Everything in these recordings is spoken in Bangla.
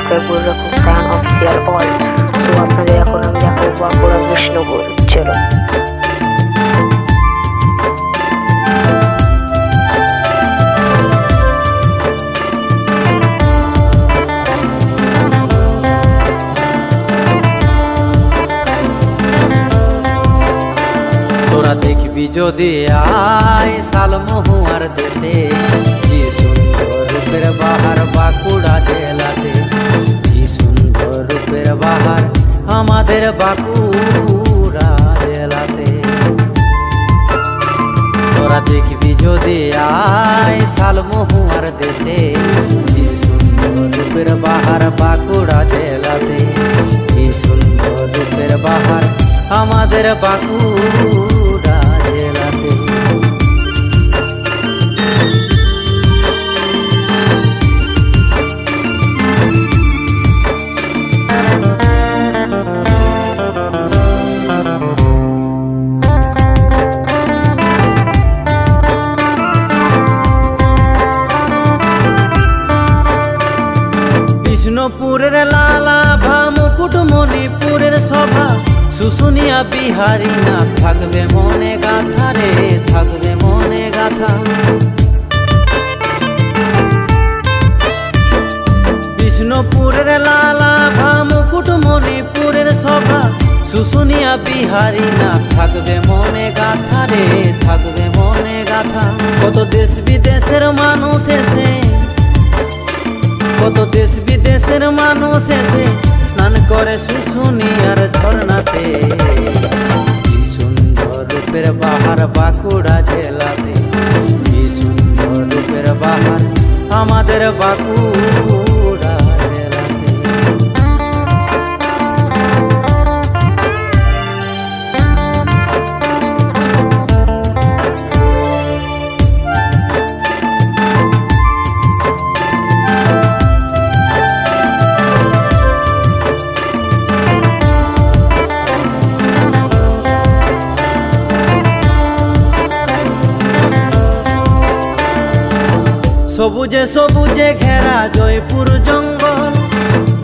সাবস্ক্রাইব করে রাখুন সায়ন অফিসিয়াল অল। তো আপনাদের এখন আমি দেখাবো বাঁকুড়া বিষ্ণুপুর। চলো। তোরা দেখবি যদি আয় শালমহুয়ার দেশে, কি সুন্দর রূপের বাহার বাঁকুড়া জেলাতে, কি সুন্দর রূপের বাহার আমাদের বাঁকুড়া জেলাতে। তোরা দেখবি যদি আয় শালমহুয়ার দেশে, কি সুন্দর রূপের বাহার বাঁকুড়া জেলাতে, কি সুন্দর রূপের বাহার আমাদের বাঁকুড়া জেলাতে। বিষ্ণুপুরের লালা ভা মুকুটমণিপুরের সভা, শুশুনিয়া বিহারী না থাকবে মনে গাথা রে, থাকবে মনে গাথা। বিষ্ণুপুরের লালা ভা মুকুটমণিপুরের সভা, শুশুনিয়া বিহারী না থাকবে মনে গাথা রে, থাকবে মনে গাথা। কত দেশ বিদেশের মানুষ এসে, কত দেশ বিদেশের মানুষ এসে স্নান করে শুশুনিয়ার ঝর্ণাতে, কি সুন্দর রূপের বাহার বাঁকুড়া জেলাতে, কি সুন্দর রূপের বাহার আমাদের বাঁকুড়া জেলাতে। সবুজে সবুজে ঘেরা জয়পুর জঙ্গল,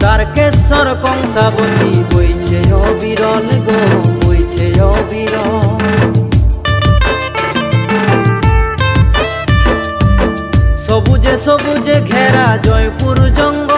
তারকেশ্বর কংসাবতী বইছে অবিরল গো, বইছে অবিরল। সবুজে সবুজে ঘেরা জয়পুর জঙ্গল,